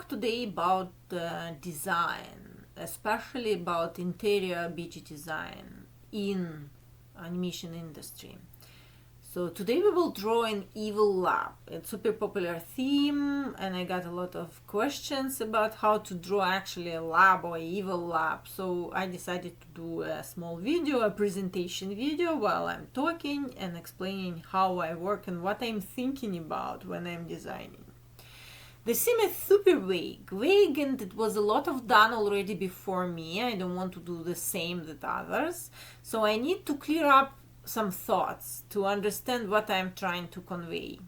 talk today about design, especially about interior BG design in animation industry. So today we will draw an evil lab. It's a super popular theme, and I got a lot of questions about how to draw actually a lab or an evil lab. So I decided to do a small video, a presentation video while I'm talking and explaining how I work and what I'm thinking about when I'm designing. The theme is super vague, and it was a lot of done already before me. I don't want to do the same with others. So I need to clear up some thoughts to understand what I'm trying to convey.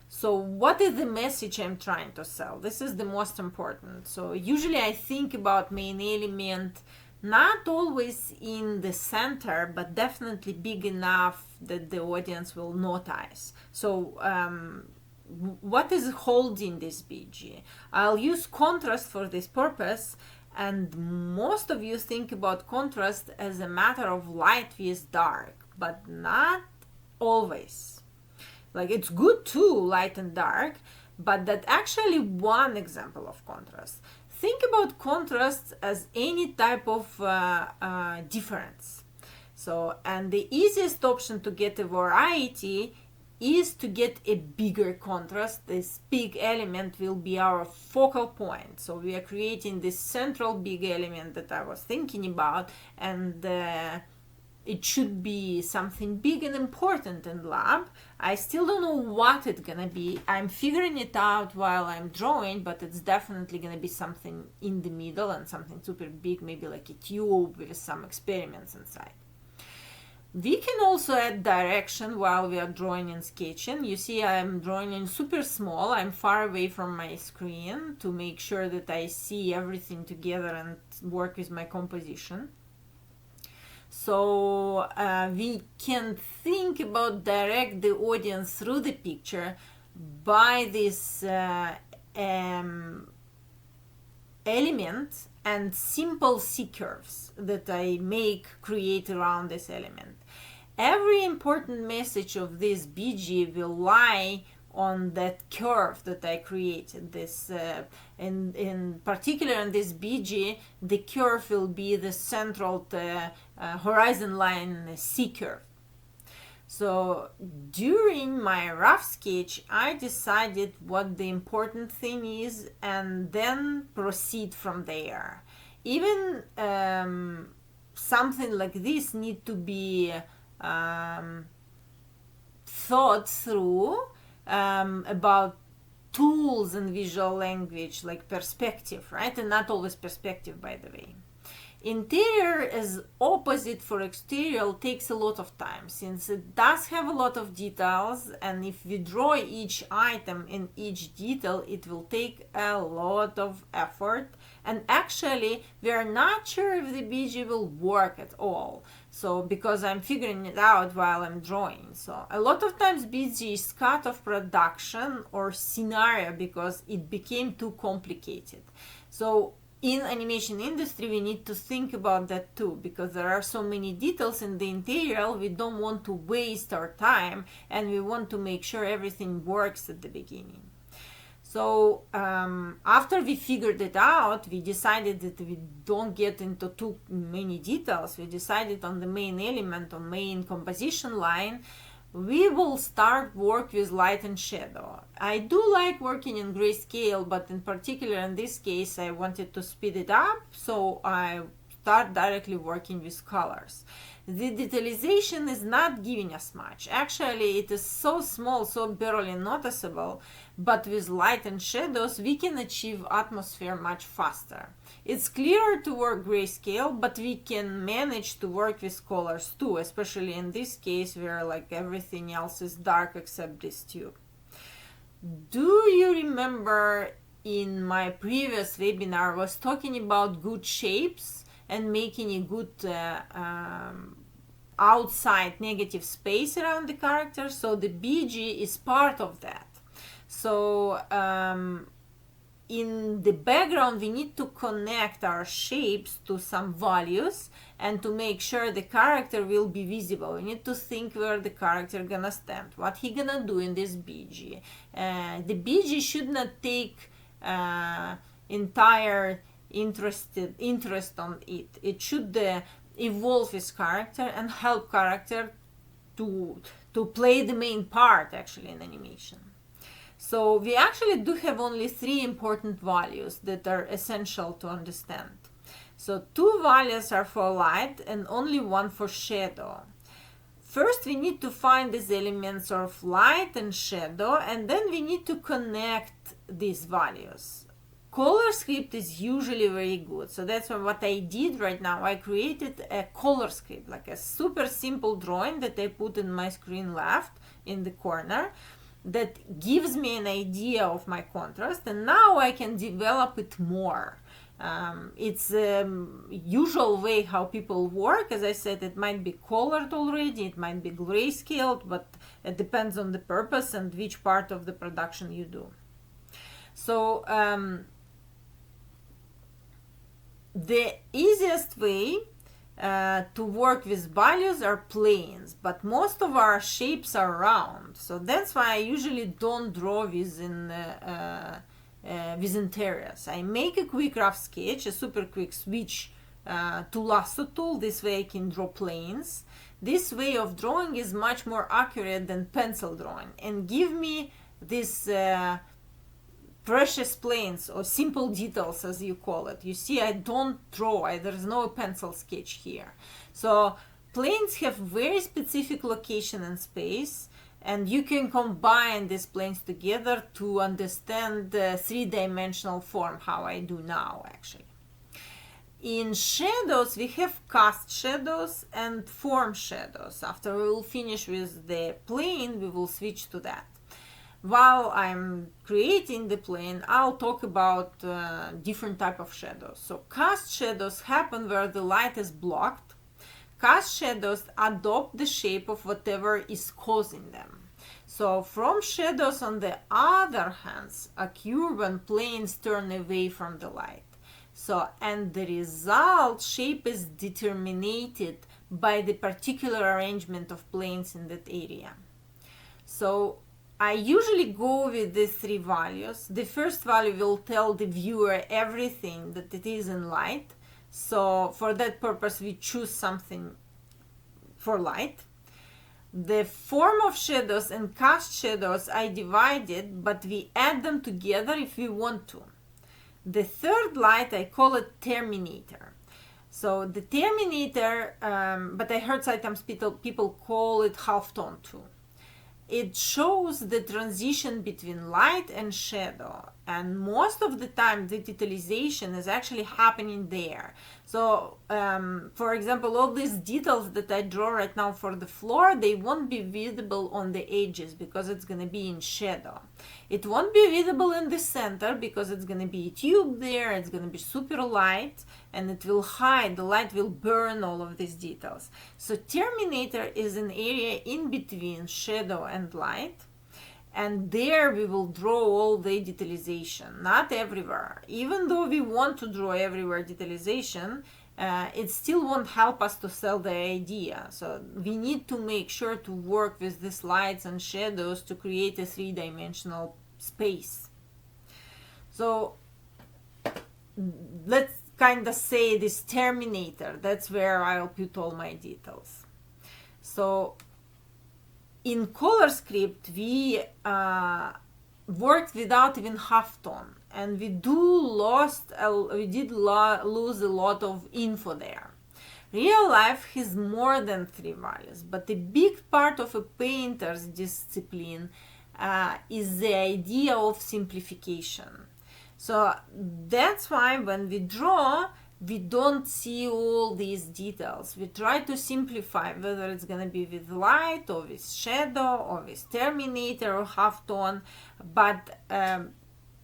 So what is the message I'm trying to sell? This is the most important. So usually I think about main element, not always in the center, but definitely big enough that the audience will notice. So what is holding this BG? I'll use contrast for this purpose, and most of you think about contrast as a matter of light with dark, but not always. Like, it's good too, light and dark, but that's actually one example of contrast. Think about contrast as any type of difference. So, and the easiest option to get a variety is to get a bigger contrast. This big element will be our focal point. So we are creating this central big element that I was thinking about, and it should be something big and important in lab. I still don't know what it's gonna be. I'm figuring it out while I'm drawing, but it's definitely gonna be something in the middle and something super big, maybe like a tube with some experiments inside. We can also add direction while we are drawing and sketching. You see, I'm drawing in super small. I'm far away from my screen to make sure that I see everything together and work with my composition. So we can think about direct the audience through the picture by this element and simple C-curves that I create around this element. Every important message of this BG will lie on that curve that I created. This in particular in this BG, the curve will be the central horizon line C curve. So during my rough sketch, I decided what the important thing is and then proceed from there. Even something like this need to be thought through about tools and visual language, like perspective, right? And not always perspective, by the way. Interior as opposite for exterior takes a lot of time, since it does have a lot of details, and if we draw each item in each detail, it will take a lot of effort, and actually we are not sure if the BG will work at all. So because I'm figuring it out while I'm drawing. So a lot of times BG is cut off production or scenario because it became too complicated. So in animation industry, we need to think about that too, because there are so many details in the interior. We don't want to waste our time, and we want to make sure everything works at the beginning. So after we figured it out, we decided that we don't get into too many details. We decided on the main element, on main composition line, we will start work with light and shadow. I do like working in grayscale, but in particular in this case I wanted to speed it up, so I start directly working with colors. The detalization is not giving us much. Actually, it is so small, so barely noticeable, but with light and shadows we can achieve atmosphere much faster. It's clearer to work grayscale, but we can manage to work with colors too, especially in this case where like everything else is dark except this tube. Do you remember in my previous webinar I was talking about good shapes and making a good outside negative space around the character? So the BG is part of that. So in the background we need to connect our shapes to some values and to make sure the character will be visible. We need to think where the character gonna stand, what he gonna do in this BG. The BG should not take entire interest on it. It should evolve its character and help character to play the main part actually in animation. So we actually do have only 3 important values that are essential to understand. So 2 values are for light and only 1 for shadow. First, we need to find these elements of light and shadow, and then we need to connect these values. Color script is usually very good, so that's what I did right now. I created a color script, like a super simple drawing that I put in my screen left in the corner that gives me an idea of my contrast, and now I can develop it more. It's a usual way how people work. As I said, it might be colored already, it might be grayscaled, but it depends on the purpose and which part of the production you do. So the easiest way to work with values are planes, but most of our shapes are round, so that's why I usually don't draw within areas. I make a quick rough sketch, a super quick switch to lasso tool. This way I can draw planes. This way of drawing is much more accurate than pencil drawing and give me this precious planes or simple details, as you call it. You see, I don't draw, there's no pencil sketch here. So planes have very specific location and space, and you can combine these planes together to understand the 3-dimensional form, how I do now actually. In shadows, we have cast shadows and form shadows. After we will finish with the plane, we will switch to that. While I'm creating the plane, I'll talk about different type of shadows. So cast shadows happen where the light is blocked. Cast shadows adopt the shape of whatever is causing them. So from shadows, on the other hand, occur when planes turn away from the light. So, and the result shape is determined by the particular arrangement of planes in that area. So I usually go with these 3 values. The first value will tell the viewer everything that it is in light. So for that purpose, we choose something for light. The form of shadows and cast shadows I divided, but we add them together if we want to. The third light, I call it terminator. So the terminator, but I heard sometimes people call it halftone too. It shows the transition between light and shadow, and most of the time the detailization is actually happening there. So for example, all these details that I draw right now for the floor, they won't be visible on the edges because it's going to be in shadow. It won't be visible in the center because it's going to be a tube there, it's going to be super light, and it will hide, the light will burn all of these details. So terminator is an area in between shadow and light, and there we will draw all the detailization, not everywhere. Even though we want to draw everywhere detailization, it still won't help us to sell the idea. So we need to make sure to work with these lights and shadows to create a 3-dimensional space. So let's kind of say this terminator, that's where I'll put all my details. So in color script, we worked without even halftone, and we did lose a lot of info there. Real life has more than 3 values, but a big part of a painter's discipline is the idea of simplification. So that's why when we draw, we don't see all these details. We try to simplify, whether it's going to be with light or with shadow or with terminator or halftone, but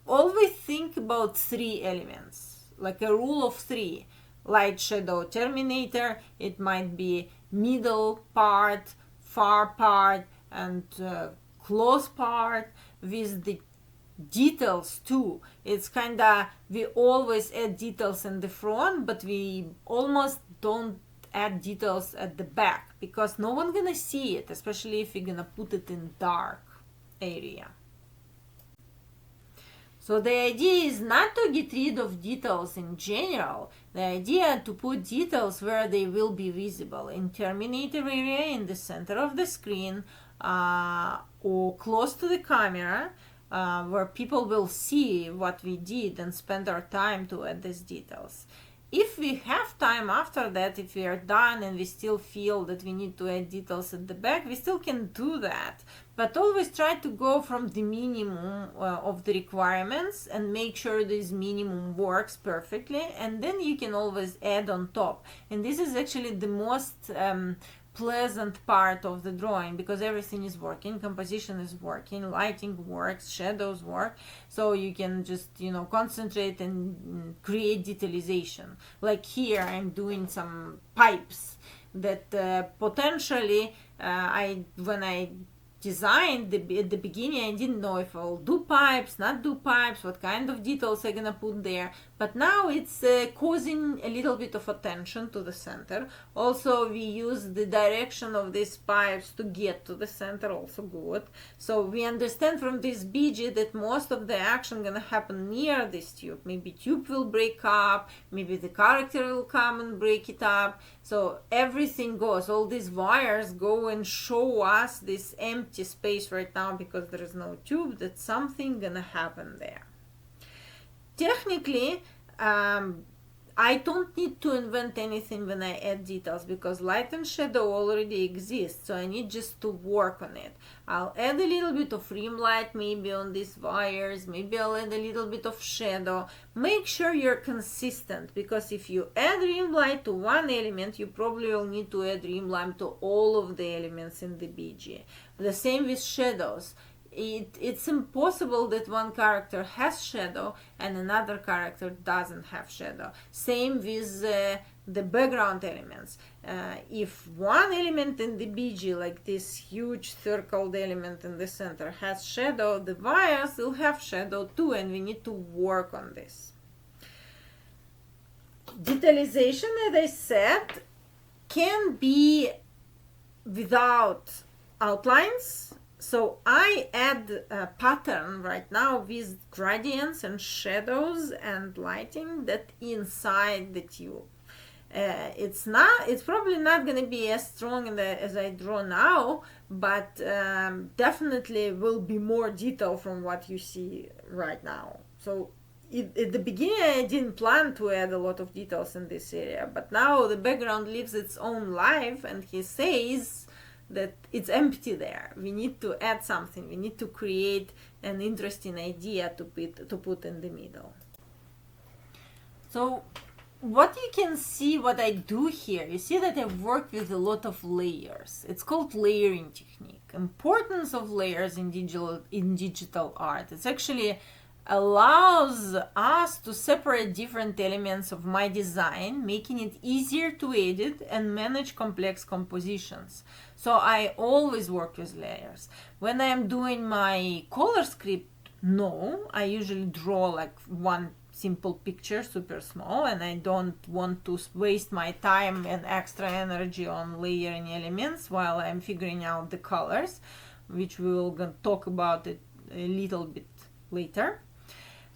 always think about 3 elements, like a rule of 3. Light, shadow, terminator. It might be middle part, far part, and close part. With the details too, it's kind of, we always add details in the front, but we almost don't add details at the back because no one's gonna see it, especially if you're gonna put it in dark area. So the idea is not to get rid of details in general. The idea to put details where they will be visible, in Terminator area, in the center of the screen, or close to the camera, where people will see what we did and spend our time to add these details. If we have time after that, if we are done and we still feel that we need to add details at the back, we still can do that. But always try to go from the minimum of the requirements and make sure this minimum works perfectly, and then you can always add on top. And this is actually the most pleasant part of the drawing, because everything is working, composition is working, lighting works, shadows work, so you can just concentrate and create detailization. Like here I'm doing some pipes that potentially when I designed at the beginning, I didn't know if I'll do pipes, not do pipes, what kind of details I'm gonna put there. But now it's causing a little bit of attention to the center. Also, we use the direction of these pipes to get to the center, also good. So we understand from this BG that most of the action gonna happen near this tube. Maybe tube will break up, maybe the character will come and break it up. So everything goes, all these wires go and show us this empty space right now because there is no tube, that something gonna happen there. Technically, I don't need to invent anything when I add details, because light and shadow already exist, so I need just to work on it. I'll add a little bit of rim light maybe on these wires, maybe I'll add a little bit of shadow. Make sure you're consistent, because if you add rim light to one element, you probably will need to add rim light to all of the elements in the BG. The same with shadows. It's impossible that one character has shadow and another character doesn't have shadow. Same with the background elements. If one element in the BG, like this huge circled element in the center, has shadow, the wires will have shadow too, and we need to work on this. Detalization, as I said, can be without outlines. So I add a pattern right now with gradients and shadows and lighting that inside the tube. It's probably not going to be as strong as I draw now, but definitely will be more detail from what you see right now. So at the beginning I didn't plan to add a lot of details in this area, but now the background lives its own life, and he says that it's empty there. We need to add something. We need to create an interesting idea to put in the middle. So what you can see, what I do here, you see that I work with a lot of layers. It's called layering technique. Importance of layers in digital art. It's actually allows us to separate different elements of my design, making it easier to edit and manage complex compositions. So I always work with layers. When I am doing my color script, no, I usually draw like one simple picture, super small, and I don't want to waste my time and extra energy on layering elements while I'm figuring out the colors, which we will talk about it a little bit later.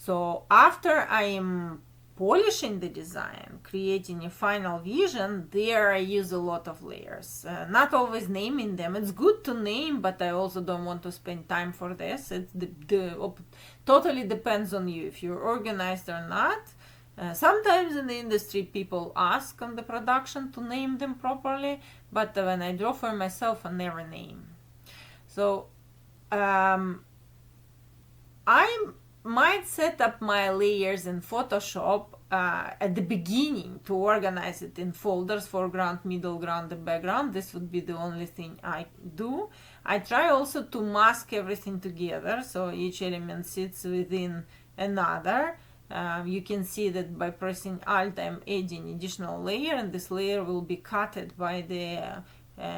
So after I am polishing the design, creating a final vision, there I use a lot of layers. Not always naming them. It's good to name, but I also don't want to spend time for this. It totally depends on you, if you're organized or not. Sometimes in the industry people ask on the production to name them properly, but when I draw for myself, I never name. So I might set up my layers in Photoshop at the beginning to organize it in folders: foreground, middle ground, and background. This would be the only thing I do. I try also to mask everything together, so each element sits within another. You can see that by pressing Alt I'm adding additional layer, and this layer will be cutted by the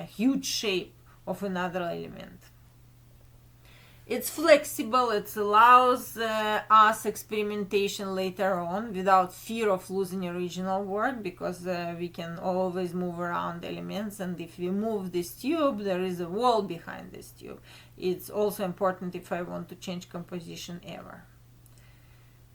huge shape of another element. It's flexible, it allows us experimentation later on without fear of losing original work, because we can always move around elements, and if we move this tube, there is a wall behind this tube. It's also important if I want to change composition ever.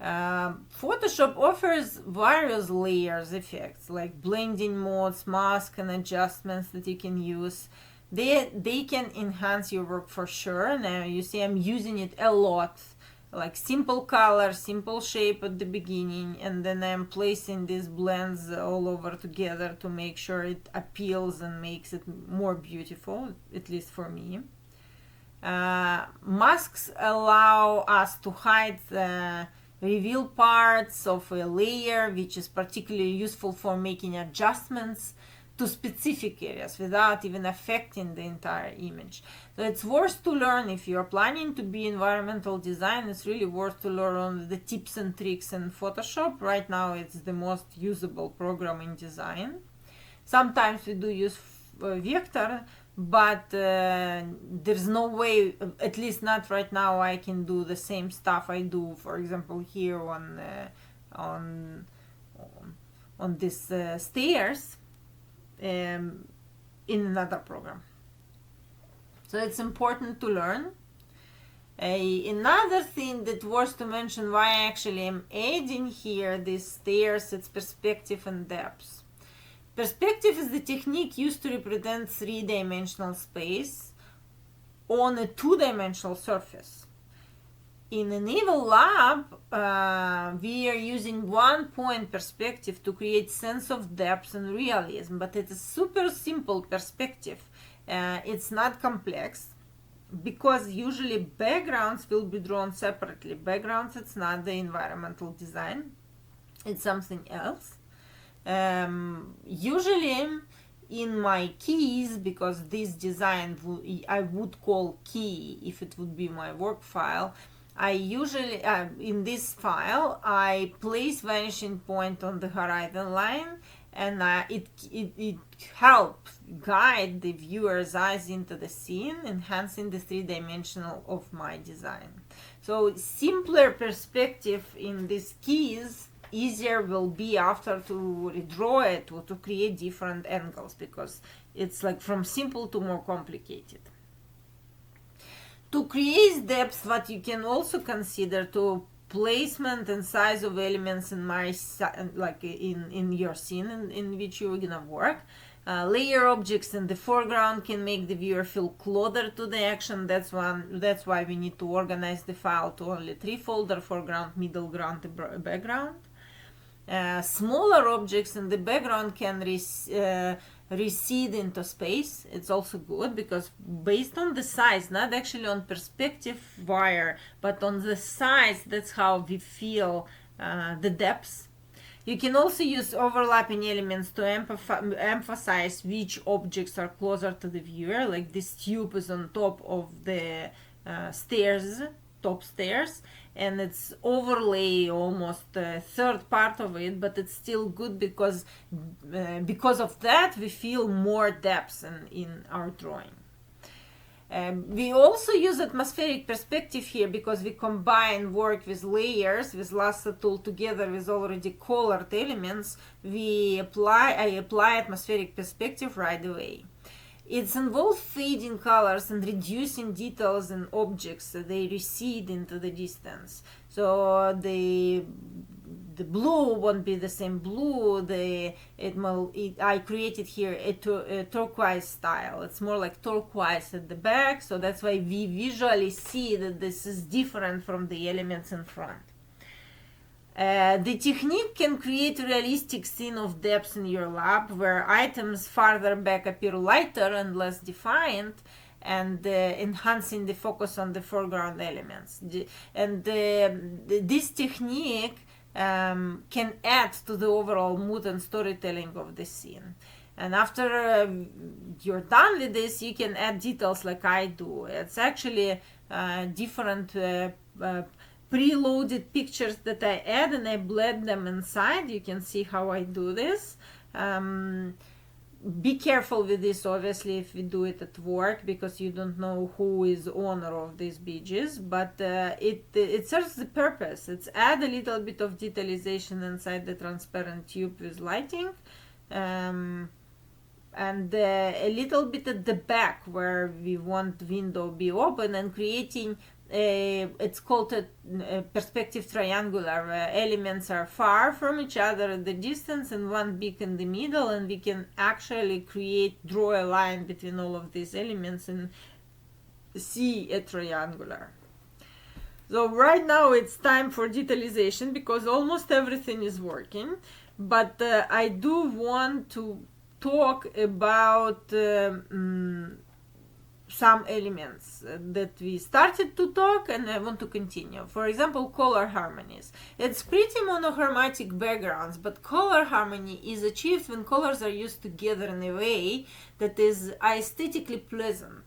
Photoshop offers various layers effects like blending modes, mask, and adjustments that you can use. They can enhance your work for sure. Now you see I'm using it a lot, like simple color, simple shape at the beginning, and then I'm placing these blends all over together to make sure it appeals and makes it more beautiful, at least for me. Masks allow us to hide reveal parts of a layer, which is particularly useful for making adjustments to specific areas without even affecting the entire image. So it's worth to learn if you're planning to be environmental design. It's really worth to learn the tips and tricks in Photoshop. Right now it's the most usable program in design. Sometimes we do use vector, but there's no way, at least not right now, I can do the same stuff I do, for example, here on this stairs in another program. So it's important to learn. Another thing that worth to mention why I actually am adding here these stairs, it's perspective and depth. Perspective is the technique used to represent three-dimensional space on a two-dimensional surface. In an Evil Lab, we are using one-point perspective to create sense of depth and realism, but it's a super simple perspective. It's not complex because usually backgrounds will be drawn separately. Backgrounds, it's not the environmental design, it's something else. Usually in my keys, because this design I would call key if it would be my work file, I usually in this file I place vanishing point on the horizon line, and it helps guide the viewer's eyes into the scene, enhancing the three-dimensional of my design. So simpler perspective in these keys, easier will be after to redraw it or to create different angles, because it's like from simple to more complicated. To create depth, what you can also consider to placement and size of elements in my like in your scene in which you're gonna work. Layer objects in the foreground can make the viewer feel closer to the action. That's why we need to organize the file to only three folders: foreground, middle ground, and background. Smaller objects in the background can recede into space. It's also good because based on the size, not actually on perspective wire, but on the size, that's how we feel the depth. You can also use overlapping elements to emphasize which objects are closer to the viewer, like this tube is on top of the stairs, top stairs, and it's overlay almost a third part of it, but it's still good because of that we feel more depth in our drawing. We also use atmospheric perspective here because we combine work with layers, with lasso tool together with already colored elements. I apply atmospheric perspective right away. It's involved fading colors and reducing details in objects so they recede into the distance. So the blue won't be the same blue. I created here a turquoise style. It's more like turquoise at the back, so that's why we visually see that this is different from the elements in front. The technique can create a realistic scene of depth in your lab where items farther back appear lighter and less defined, and enhancing the focus on the foreground elements. This technique can add to the overall mood and storytelling of the scene. And after you're done with this, you can add details like I do. It's actually different preloaded pictures that I add, and I blend them inside. You can see how I do this. Be careful with this, obviously, if we do it at work, because you don't know who is owner of these badges, but it serves the purpose. It's add a little bit of detailization inside the transparent tube with lighting, and a little bit at the back where we want window be open, and creating It's called a perspective triangular, where elements are far from each other at the distance and one big in the middle, and we can actually draw a line between all of these elements and see a triangular. So right now it's time for detailization because almost everything is working, but I do want to talk about some elements that we started to talk, and I want to continue. For example, color harmonies. It's pretty monochromatic backgrounds, but color harmony is achieved when colors are used together in a way that is aesthetically pleasant.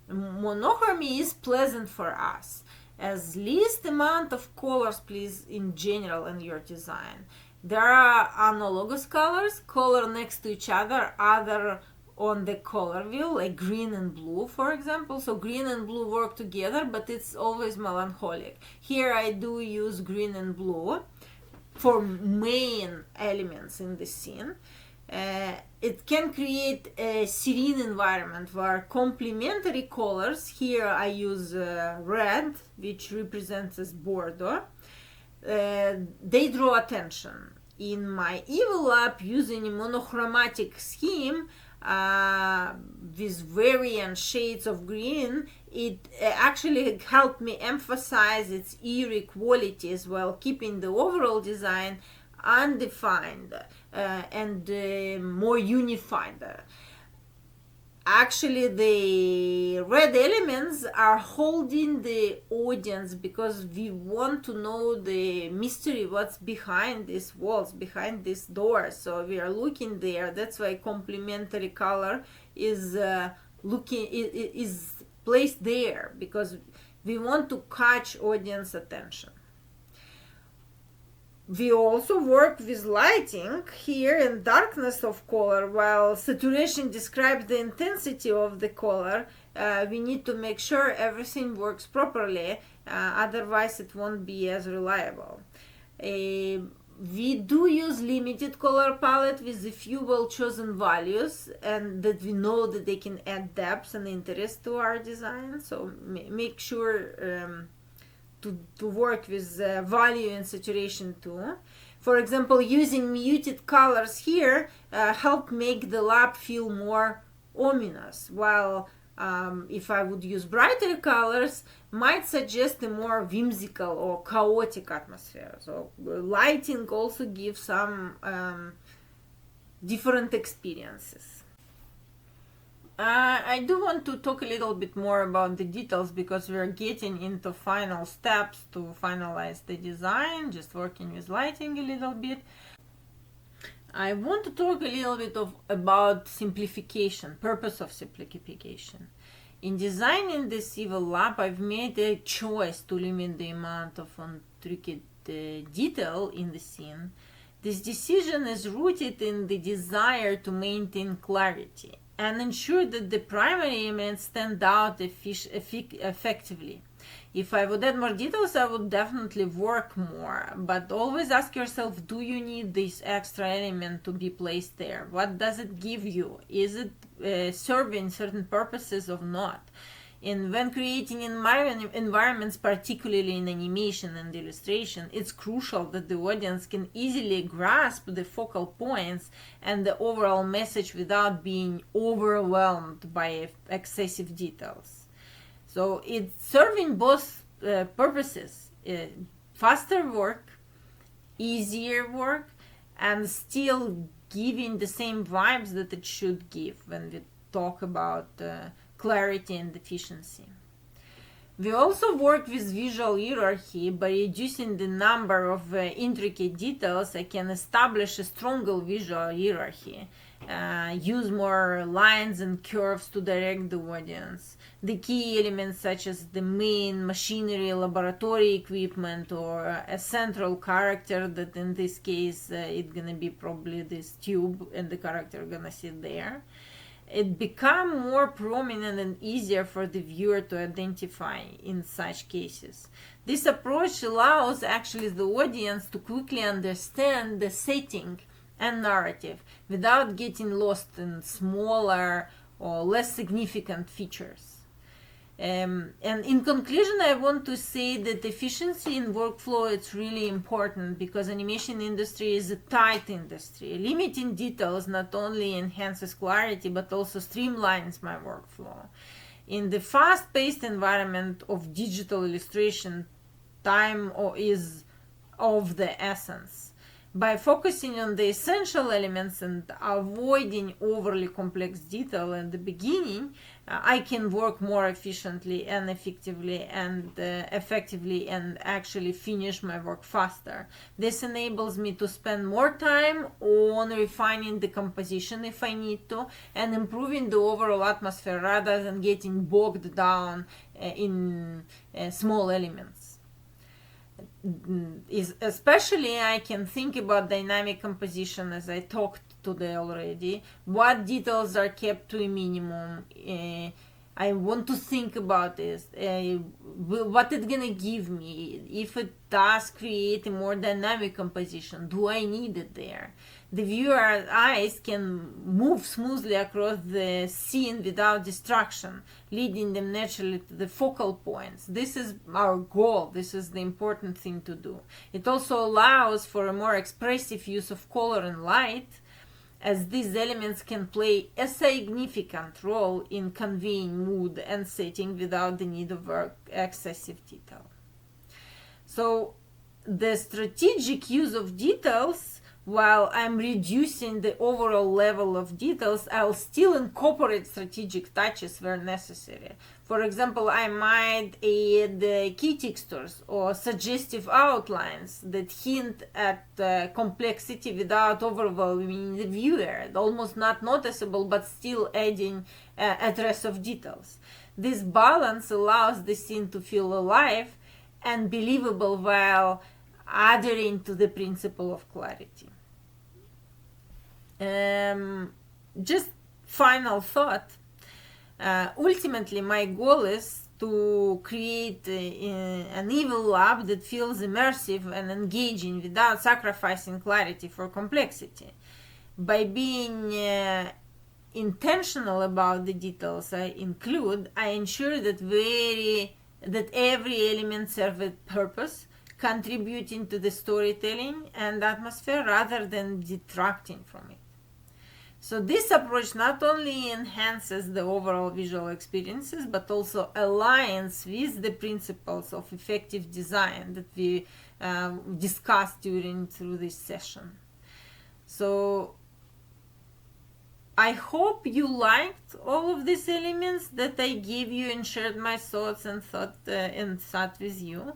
Monochrony is pleasant for us. As least amount of colors, please, in general in your design. There are analogous colors, color next to each other, other on the color wheel, like green and blue, for example. So green and blue work together, but it's always melancholic. Here I do use green and blue for main elements in the scene. It can create a serene environment where complementary colors, here I use red, which represents as Bordeaux, they draw attention. In my evil lab, using a monochromatic scheme with variant shades of green, it actually helped me emphasize its eerie qualities while keeping the overall design undefined and more unified. Actually, the red elements are holding the audience because we want to know the mystery, what's behind these walls, behind these doors. So we are looking there. That's why complementary color is is placed there, because we want to catch audience attention. We also work with lighting here and darkness of color. While saturation describes the intensity of the color, we need to make sure everything works properly, otherwise it won't be as reliable. We do use limited color palette with a few well-chosen values, and that we know that they can add depth and interest to our design. So make sure to work with value and saturation too. For example, using muted colors here help make the lab feel more ominous, while if I would use brighter colors, might suggest a more whimsical or chaotic atmosphere. So lighting also gives some different experiences. I do want to talk a little bit more about the details because we're getting into final steps to finalize the design, just working with lighting a little bit. I want to talk a little bit about simplification, purpose of simplification. In designing this evil lab, I've made a choice to limit the amount of intricate detail in the scene. This decision is rooted in the desire to maintain clarity and ensure that the primary elements stand out effectively. If I would add more details, I would definitely work more, but always ask yourself, do you need this extra element to be placed there? What does it give you? Is it serving certain purposes or not? And when creating environments, particularly in animation and illustration, it's crucial that the audience can easily grasp the focal points and the overall message without being overwhelmed by excessive details. So it's serving both purposes, faster work, easier work, and still giving the same vibes that it should give when we talk about clarity and efficiency. We also work with visual hierarchy. By reducing the number of intricate details, I can establish a stronger visual hierarchy, use more lines and curves to direct the audience. The key elements such as the main machinery, laboratory equipment, or a central character, that in this case it's gonna be probably this tube and the character gonna sit there. It become more prominent and easier for the viewer to identify in such cases. This approach allows actually the audience to quickly understand the setting and narrative without getting lost in smaller or less significant features. And in conclusion, I want to say that efficiency in workflow is really important because animation industry is a tight industry. Limiting details not only enhances clarity but also streamlines my workflow. In the fast-paced environment of digital illustration, time is of the essence. By focusing on the essential elements and avoiding overly complex detail in the beginning, I can work more efficiently and effectively and actually finish my work faster. This enables me to spend more time on refining the composition if I need to and improving the overall atmosphere rather than getting bogged down in small elements. Especially I can think about dynamic composition, as I talked today already. What details are kept to a minimum? I want to think about this. What it's gonna give me? If it does create a more dynamic composition, do I need it there? The viewer's eyes can move smoothly across the scene without distraction, leading them naturally to the focal points. This is our goal. This is the important thing to do. It also allows for a more expressive use of color and light, as these elements can play a significant role in conveying mood and setting without the need of excessive detail. So the strategic use of details, while I'm reducing the overall level of details, I'll still incorporate strategic touches where necessary. For example, I might add key textures or suggestive outlines that hint at complexity without overwhelming the viewer, almost not noticeable but still adding a trace of details. This balance allows the scene to feel alive and believable while adhering to the principle of clarity. Just final thought. Ultimately, my goal is to create an evil lab that feels immersive and engaging without sacrificing clarity for complexity. By being intentional about the details I include, I ensure that every element serves a purpose, contributing to the storytelling and atmosphere rather than detracting from it. So this approach not only enhances the overall visual experiences, but also aligns with the principles of effective design that we discussed through this session. So I hope you liked all of these elements that I gave you and shared my thoughts and thought with you.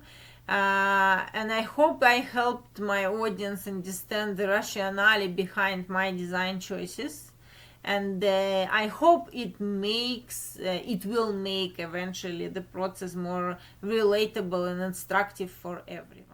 And I hope I helped my audience understand the rationale behind my design choices, and I hope it will make eventually the process more relatable and instructive for everyone.